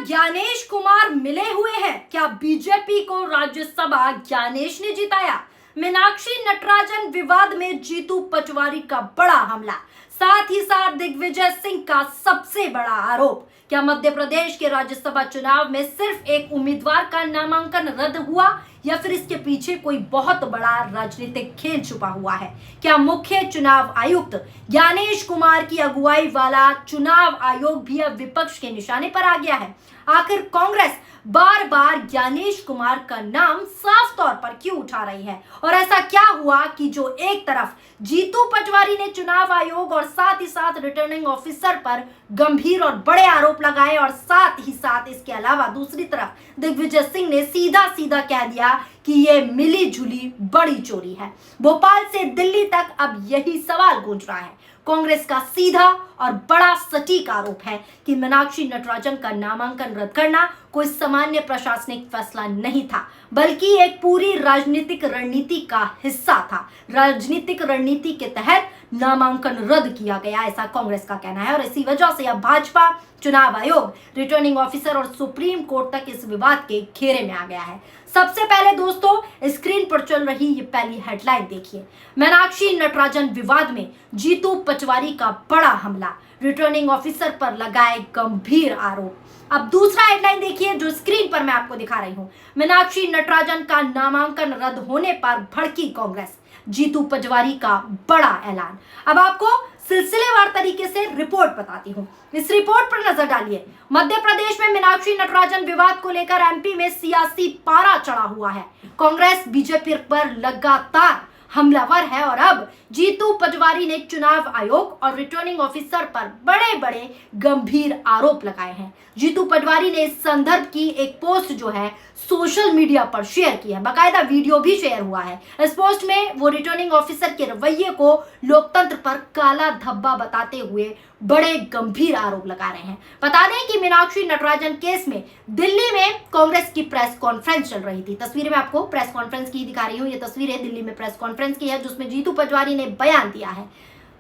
ज्ञानेश कुमार मिले हुए हैं। क्या बीजेपी को राज्यसभा ज्ञानेश ने जिताया? मीनाक्षी नटराजन विवाद में जीतू पटवारी का बड़ा हमला, साथ ही साथ दिग्विजय सिंह का सबसे बड़ा आरोप। क्या मध्य प्रदेश के राज्यसभा चुनाव में सिर्फ एक उम्मीदवार का नामांकन रद्द हुआ या फिर इसके पीछे कोई बहुत बड़ा राजनीतिक खेल छुपा हुआ है? क्या मुख्य चुनाव आयुक्त ज्ञानेश कुमार की अगुवाई वाला चुनाव आयोग भी अब विपक्ष के निशाने पर आ गया है? आखिर कांग्रेस बार बार ज्ञानेश कुमार का नाम साफ तौर पर क्यों उठा रही है? और ऐसा क्या हुआ कि जो एक तरफ जीतू पटवारी ने चुनाव आयोग और साथ ही साथ रिटर्निंग ऑफिसर पर गंभीर और बड़े आरोप लगाए और साथ ही साथ इसके अलावा दूसरी तरफ दिग्विजय सिंह ने सीधा सीधा कह दिया कि ये मिली जुली बड़ी चोरी है। भोपाल से दिल्ली तक अब यही सवाल गूंज रहा है। कांग्रेस का सीधा और बड़ा सटीक आरोप है कि मीनाक्षी नटराजन का नामांकन रद्द करना कोई सामान्य प्रशासनिक फैसला नहीं था, बल्कि एक पूरी राजनीतिक रणनीति का हिस्सा था। राजनीतिक रणनीति के तहत नामांकन रद्द किया गया, ऐसा कांग्रेस का कहना है। और इसी वजह से अब भाजपा, चुनाव आयोग, रिटर्निंग ऑफिसर और सुप्रीम कोर्ट तक इस विवाद के घेरे में आ गया है। सबसे पहले दोस्तों, स्क्रीन पर चल रही ये पहली हेडलाइन देखिए। मीनाक्षी नटराजन विवाद में जीतू पटवारी का बड़ा हमला, रिटर्निंग ऑफिसर पर लगाए गंभीर आरोप। अब दूसरा हेडलाइन देखिए जो स्क्रीन पर मैं आपको दिखा रही हूं। मीनाक्षी नटराजन का नामांकन रद्द होने पर भड़की कांग्रेस, जीतू पटवारी का बड़ा ऐलान। अब आपको सिलसिलेवार तरीके से रिपोर्ट बताती हूं। इस रिपोर्ट पर नजर डालिए। मध्य प्रदेश में मीनाक्षी नटराजन विवाद को लेकर एमपी में सियासी पारा चढ़ा हुआ है। कांग्रेस बीजेपी पर लगातार हमलावर है और अब जीतू पटवारी ने चुनाव आयोग और रिटर्निंग ऑफिसर पर बड़े बड़े गंभीर आरोप लगाए हैं। जीतू पटवारी ने इस संदर्भ की एक पोस्ट जो है सोशल मीडिया पर शेयर की है, बाकायदा वीडियो भी शेयर हुआ है। इस पोस्ट में वो रिटर्निंग ऑफिसर के रवैये को लोकतंत्र पर काला धब्बा बताते हुए बड़े गंभीर आरोप लगा रहे हैं। बता दें कि मीनाक्षी नटराजन केस में दिल्ली में कांग्रेस की प्रेस कॉन्फ्रेंस चल रही थी। तस्वीर में आपको प्रेस कॉन्फ्रेंस की दिखा रही हूं। ये तस्वीर है दिल्ली में प्रेस कॉन्फ्रेंस की है, जिसमें जीतू पटवारी ने बयान दिया है।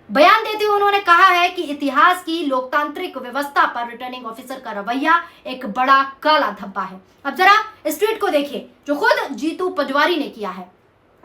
बयान देते हुए उन्होंने कहा है कि इतिहास की लोकतांत्रिक व्यवस्था पर रिटर्निंग ऑफिसर का रवैया एक बड़ा काला धब्बा है। अब जरा इस ट्वीट को देखिए जो खुद जीतू पटवारी ने किया है।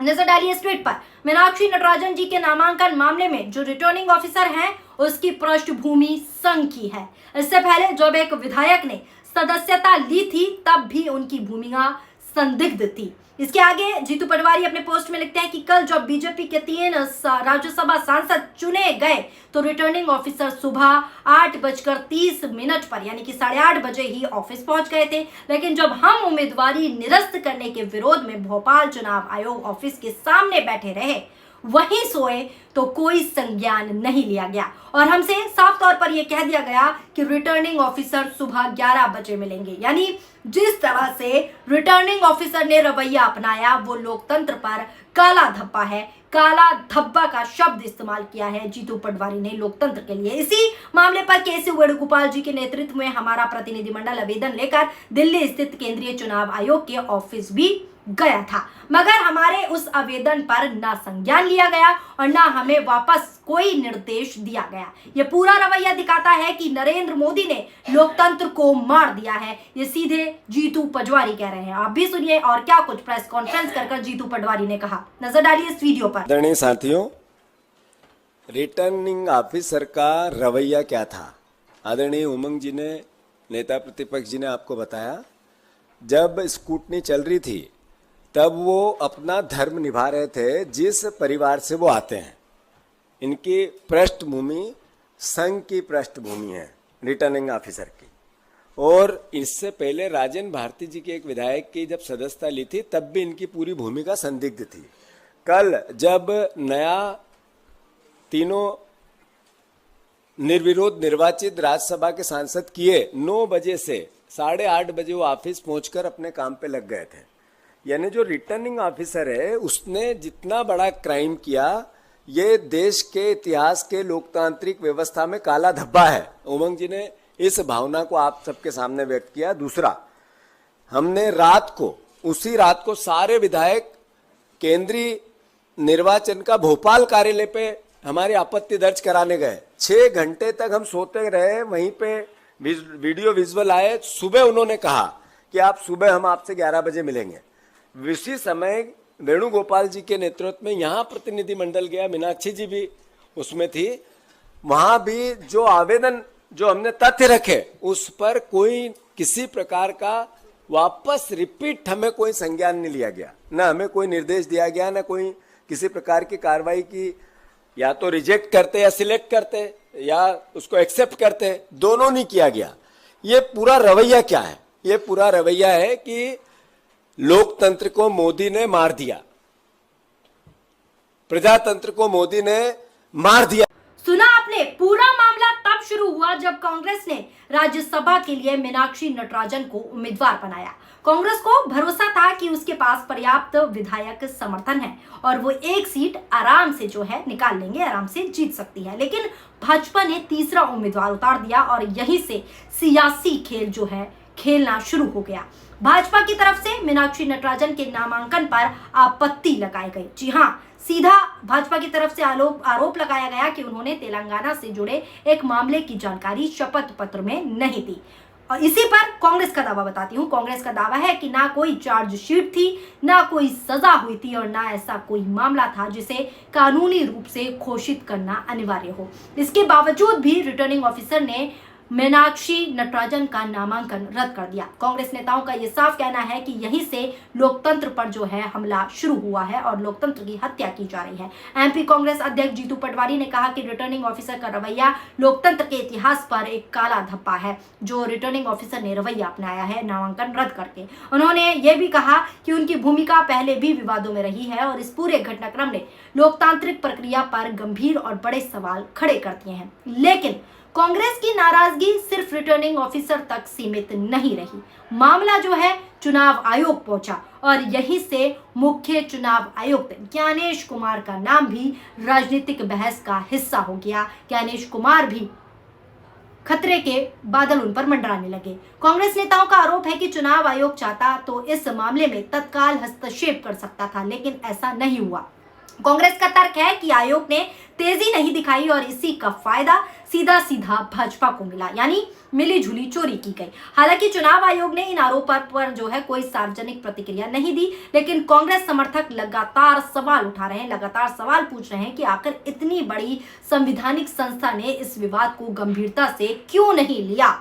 नजर डालिए इस ट्वीट पर। मीनाक्षी नटराजन जी के नामांकन मामले में जो रिटर्निंग ऑफिसर हैं उसकी पृष्ठभूमि संघ की है। इससे पहले जब एक विधायक ने सदस्यता ली थी तब भी उनकी भूमिका संदिग्ध थी। इसके आगे जीतू पटवारी अपने पोस्ट में लिखते हैं कि कल जब बीजेपी के 3 राज्यसभा सांसद चुने गए तो रिटर्निंग ऑफिसर सुबह 8:30 पर यानी कि 8:30 बजे ही ऑफिस पहुंच गए थे, लेकिन जब हम उम्मीदवारी निरस्त करने के विरोध में भोपाल चुनाव आयोग ऑफिस के सामने बैठे रहे, वहीं सोए तो कोई संज्ञान नहीं लिया गया और हमसे साफ तौर पर यह कह दिया गया कि रिटर्निंग ऑफिसर सुबह 11 बजे मिलेंगे। यानी जिस तरह से रिटर्निंग ऑफिसर ने रवैया अपनाया वो लोकतंत्र पर काला धब्बा है। काला धब्बा का शब्द इस्तेमाल किया है जीतू पटवारी ने लोकतंत्र के लिए। इसी मामले पर के.सी. वेणुगोपाल जी के नेतृत्व में हमारा प्रतिनिधिमंडल आवेदन लेकर दिल्ली स्थित केंद्रीय चुनाव आयोग के ऑफिस भी गया था, मगर हमारे उस आवेदन पर ना संज्ञान लिया गया और ना हमें वापस कोई निर्देश दिया गया। यह पूरा रवैया दिखाता है कि नरेंद्र मोदी ने लोकतंत्र को मार दिया है। ये सीधे जीतू पटवारी कह रहे हैं। आप भी सुनिए और क्या कुछ प्रेस कॉन्फ्रेंस कर जीतू पटवारी ने कहा। नजर डालिए इस वीडियो पर। आदरणीय साथियों, रिटर्निंग ऑफिसर का रवैया क्या था? आदरणीय उमंग जी ने, नेता प्रतिपक्ष जी ने आपको बताया, जब स्कूटनी चल रही थी तब वो अपना धर्म निभा रहे थे जिस परिवार से वो आते हैं। इनकी पृष्ठभूमि संघ की पृष्ठभूमि है रिटर्निंग ऑफिसर की। और इससे पहले राजेंद्र भारती जी के एक विधायक की जब सदस्यता ली थी तब भी इनकी पूरी भूमिका संदिग्ध थी। कल जब नया तीनों निर्विरोध निर्वाचित राज्यसभा के सांसद किए, 9 बजे से 8:30 बजे वो ऑफिस पहुंचकर अपने काम पे लग गए थे। यानी जो रिटर्निंग ऑफिसर है उसने जितना बड़ा क्राइम किया, ये देश के इतिहास के लोकतांत्रिक व्यवस्था में काला धब्बा है। उमंग जी ने इस भावना को आप सबके सामने व्यक्त किया। दूसरा, हमने उसी रात को सारे विधायक केंद्रीय निर्वाचन का भोपाल कार्यालय पे हमारी आपत्ति दर्ज कराने गए। 6 घंटे तक हम सोते रहे, वहीं पे वीडियो विजुअल आए, सुबह उन्होंने कहा कि आप सुबह हम आपसे 11 बजे मिलेंगे। इसी समय वेणुगोपाल जी के नेतृत्व में यहाँ प्रतिनिधिमंडल गया, मीनाक्षी जी भी उसमें थी। वहां भी जो आवेदन, जो हमने तथ्य रखे, उस पर कोई किसी प्रकार का वापस रिपीट हमें कोई संज्ञान नहीं लिया गया, न हमें कोई निर्देश दिया गया, न कोई किसी प्रकार की कार्रवाई की। या तो रिजेक्ट करते या सिलेक्ट करते या उसको एक्सेप्ट करते, दोनों नहीं किया गया। ये पूरा रवैया क्या है? ये पूरा रवैया है कि लोकतंत्र को मोदी ने मार दिया, प्रजातंत्र को मोदी ने मार दिया। सुना आपने, पूरा मामला तब शुरू हुआ जब कांग्रेस ने राज्यसभा के लिए मीनाक्षी नटराजन को उम्मीदवार बनाया। कांग्रेस को भरोसा था कि उसके पास पर्याप्त विधायक समर्थन है और वो एक सीट आराम से जो है निकाल लेंगे, आराम से जीत सकती है। लेकिन भाजपा ने तीसरा उम्मीदवार उतार दिया और यहीं से सियासी खेल जो है खेलना शुरू हो गया। भाजपा की तरफ से मीनाक्षी नटराजन के नामांकन पर आपत्ति लगाई गई। जी हां, सीधा भाजपा की तरफ से आरोप लगाया गया कि उन्होंने तेलंगाना से जुड़े एक मामले की जानकारी शपथ पत्र में नहीं दी। और इसी पर कांग्रेस का दावा बताती हूँ। कांग्रेस का दावा है कि ना कोई चार्जशीट थी, ना कोई सजा हुई थी और ना ऐसा कोई मामला था जिसे कानूनी रूप से घोषित करना अनिवार्य हो। इसके बावजूद भी रिटर्निंग ऑफिसर ने मीनाक्षी नटराजन का नामांकन रद्द कर दिया। कांग्रेस नेताओं का यह साफ कहना है कि यहीं से लोकतंत्र पर जो है हमला शुरू हुआ है और लोकतंत्र की हत्या की जा रही है। एमपी कांग्रेस अध्यक्ष जीतू पटवारी ने कहा कि रिटर्निंग ऑफिसर का रवैया लोकतंत्र के इतिहास पर एक काला धब्बा है, जो रिटर्निंग ऑफिसर ने रवैया अपनाया है नामांकन रद्द करके। उन्होंने ये भी कहा कि उनकी भूमिका पहले भी विवादों में रही है और इस पूरे घटनाक्रम ने लोकतांत्रिक प्रक्रिया पर गंभीर और बड़े सवाल खड़े कर दिए हैं। लेकिन कांग्रेस की नाराजगी सिर्फ रिटर्निंग ऑफिसर तक सीमित नहीं रही। मामला जो है चुनाव आयोग पहुंचा और यहीं से मुख्य चुनाव आयुक्त ज्ञानेश कुमार का नाम भी राजनीतिक बहस का हिस्सा हो गया। ज्ञानेश कुमार भी खतरे के बादल उन पर मंडराने लगे। कांग्रेस नेताओं का आरोप है कि चुनाव आयोग चाहता तो इस मामले में तत्काल हस्तक्षेप कर सकता था, लेकिन ऐसा नहीं हुआ। कांग्रेस का तर्क है कि आयोग ने तेजी नहीं दिखाई और इसी का फायदा सीधा सीधा भाजपा को मिला, यानी मिली जुली चोरी की गई। हालांकि चुनाव आयोग ने इन आरोपों पर जो है कोई सार्वजनिक प्रतिक्रिया नहीं दी, लेकिन कांग्रेस समर्थक लगातार सवाल उठा रहे हैं, लगातार सवाल पूछ रहे हैं कि आखिर इतनी बड़ी संवैधानिक संस्था ने इस विवाद को गंभीरता से क्यों नहीं लिया।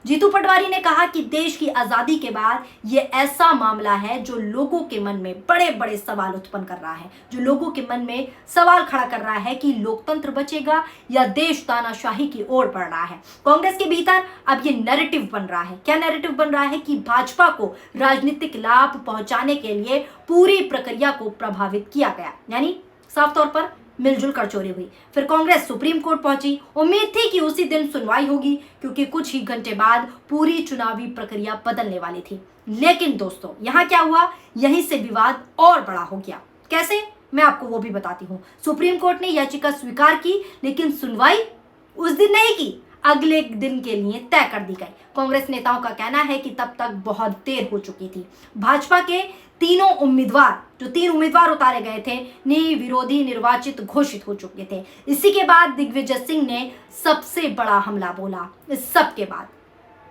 जीतू पटवारी ने कहा कि देश की आजादी के बाद ये ऐसा मामला है जो लोगों के मन में बड़े बड़े सवाल उत्पन्न कर रहा है, जो लोगों के मन में सवाल खड़ा कर रहा है कि लोकतंत्र बचेगा या देश तानाशाही की ओर बढ़ रहा है। कांग्रेस के भीतर अब ये नैरेटिव बन रहा है। क्या नैरेटिव बन रहा है? कि भाजपा को राजनीतिक लाभ पहुंचाने के लिए पूरी प्रक्रिया को प्रभावित किया गया, यानी साफ तौर पर मिलजुल कर चोरी हुई। फिर कांग्रेस सुप्रीम कोर्ट पहुंची। उम्मीद थी कि उसी दिन सुनवाई होगी, क्योंकि कुछ ही घंटे बाद पूरी चुनावी प्रक्रिया बदलने वाली थी। लेकिन दोस्तों, यहाँ क्या हुआ? यहीं से विवाद और बड़ा हो गया। कैसे? मैं आपको वो भी बताती हूँ। सुप्रीम कोर्ट ने याचिका स्वीकार की, लेकिन सुनवाई उस दिन नहीं की, अगले दिन के लिए तय कर दी गई। कांग्रेस नेताओं का कहना है कि तब तक बहुत देर हो चुकी थी। भाजपा के तीन उम्मीदवार उतारे गए थे, विरोधी निर्वाचित घोषित हो चुके थे। इसी के बाद दिग्विजय सिंह ने सबसे बड़ा हमला बोला। इस सब के बाद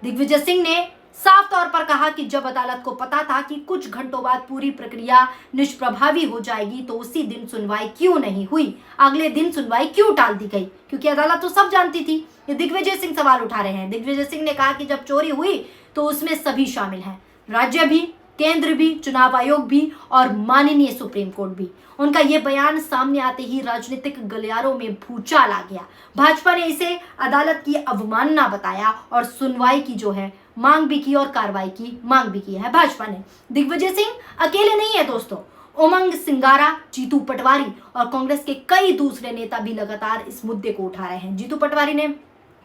दिग्विजय सिंह ने साफ तौर पर कहा कि जब अदालत को पता था कि कुछ घंटों बाद पूरी प्रक्रिया निष्प्रभावी हो जाएगी, तो उसी दिन सुनवाई क्यों नहीं हुई, अगले दिन सुनवाई क्यों टाल दी गई? क्योंकि अदालत तो सब जानती थी। ये दिग्विजय सिंह सवाल उठा रहे हैं। दिग्विजय सिंह ने कहा कि जब चोरी हुई तो उसमें सभी शामिल हैं, राज्य भी, केंद्र भी, चुनाव आयोग भी और माननीय सुप्रीम कोर्ट भी। उनका यह बयान सामने आते ही राजनीतिक गलियारों में भूचाल आ गया। भाजपा ने इसे अदालत की अवमानना बताया और सुनवाई की जो है मांग भी की और कार्रवाई की मांग भी की है भाजपा ने। दिग्विजय सिंह अकेले नहीं है दोस्तों। उमंग सिंगारा, जीतू पटवारी और कांग्रेस के कई दूसरे नेता भी लगातार इस मुद्दे को उठा रहे हैं। जीतू पटवारी ने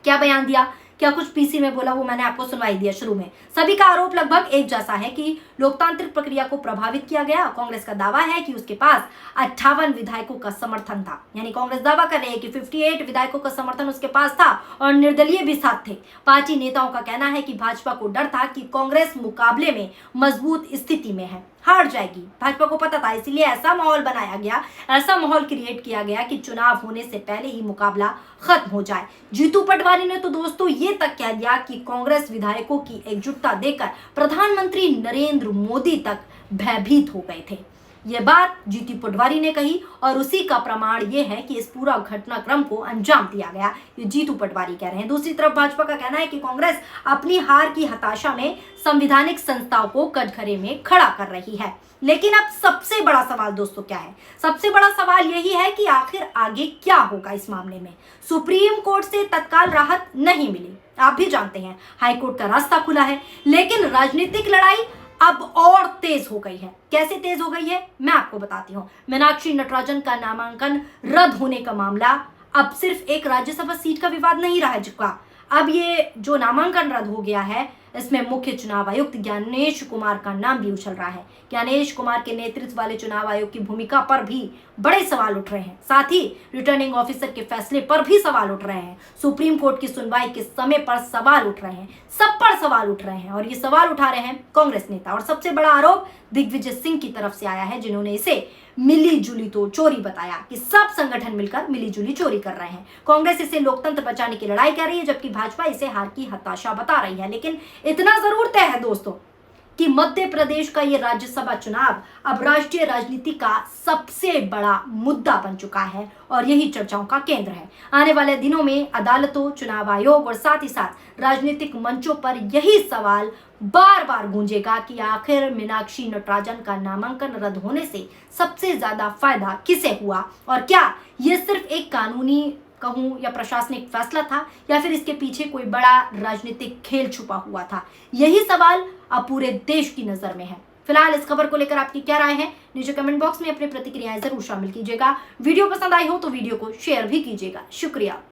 क्या बयान दिया, क्या कुछ पीसी में बोला, वो मैंने आपको सुनवाई दिया शुरू में। सभी का आरोप लगभग एक जैसा है कि लोकतांत्रिक प्रक्रिया को प्रभावित किया गया। कांग्रेस का दावा है कि उसके पास 58 विधायकों का समर्थन था, यानी कांग्रेस दावा कर रही है कि 58 विधायकों का समर्थन उसके पास था और निर्दलीय भी साथ थे। पार्टी नेताओं का कहना है कि भाजपा को डर था कि कांग्रेस मुकाबले में मजबूत स्थिति में है, हार जाएगी। भाजपा को पता था, इसीलिए ऐसा माहौल बनाया गया, ऐसा माहौल क्रिएट किया गया कि चुनाव होने से पहले ही मुकाबला खत्म हो जाए। जीतू पटवारी ने तो दोस्तों ये तक कह दिया कि कांग्रेस विधायकों की एकजुटता देखकर प्रधानमंत्री नरेंद्र मोदी तक भयभीत हो गए थे। ये बात जीतू पटवारी ने कही और उसी का प्रमाण ये है कि इस पूरा घटनाक्रम को अंजाम दिया गया। ये जीतू पटवारी कह रहे हैं। दूसरी तरफ भाजपा का कहना है कि कांग्रेस अपनी हार की हताशा में संवैधानिक संस्थाओं को कटघरे में खड़ा कर रही है। लेकिन अब सबसे बड़ा सवाल दोस्तों क्या है? सबसे बड़ा सवाल यही है कि आखिर आगे क्या होगा इस मामले में। सुप्रीम कोर्ट से तत्काल राहत नहीं मिली, आप भी जानते हैं, हाईकोर्ट का रास्ता खुला है, लेकिन राजनीतिक लड़ाई अब और तेज हो गई है। कैसे तेज हो गई है मैं आपको बताती हूँ। मीनाक्षी नटराजन का नामांकन रद्द होने का मामला अब सिर्फ एक राज्यसभा सीट का विवाद नहीं रह चुका। अब ये जो नामांकन रद्द हो गया है, इसमें मुख्य चुनाव आयुक्त ज्ञानेश कुमार का नाम भी उछल रहा है। ज्ञानेश कुमार के नेतृत्व वाले चुनाव आयोग की भूमिका पर भी बड़े सवाल उठ रहे हैं। साथ ही रिटर्निंग ऑफिसर के फैसले पर भी सवाल उठ रहे हैं। सुप्रीम कोर्ट की सुनवाई के समय पर सवाल उठ रहे हैं। सब पर सवाल उठ रहे हैं और ये सवाल उठा रहे हैं कांग्रेस नेता। और सबसे बड़ा आरोप दिग्विजय सिंह की तरफ से आया है, जिन्होंने इसे मिली जुली तो चोरी बताया कि सब संगठन मिलकर मिली जुली चोरी कर रहे हैं। कांग्रेस इसे लोकतंत्र बचाने की लड़ाई कर रही है, जबकि भाजपा इसे हार की हताशा बता रही है। लेकिन इतना जरूर तय है दोस्तों कि मध्य प्रदेश का ये राज्यसभा चुनाव अब राष्ट्रीय राजनीति का सबसे बड़ा मुद्दा बन चुका है और यही चर्चाओं का केंद्र है। आने वाले दिनों में अदालतों, चुनाव आयोग और साथ ही साथ राजनीतिक मंचों पर यही सवाल बार बार गूंजेगा कि आखिर मीनाक्षी नटराजन का नामांकन रद्द होने से सबसे ज्यादा फायदा किसे हुआ और क्या ये सिर्फ एक कानूनी कहूं या प्रशासनिक फैसला था या फिर इसके पीछे कोई बड़ा राजनीतिक खेल छुपा हुआ था। यही सवाल अब पूरे देश की नजर में है। फिलहाल इस खबर को लेकर आपकी क्या राय है, नीचे कमेंट बॉक्स में अपनी प्रतिक्रियाएं जरूर शामिल कीजिएगा। वीडियो पसंद आई हो तो वीडियो को शेयर भी कीजिएगा। शुक्रिया।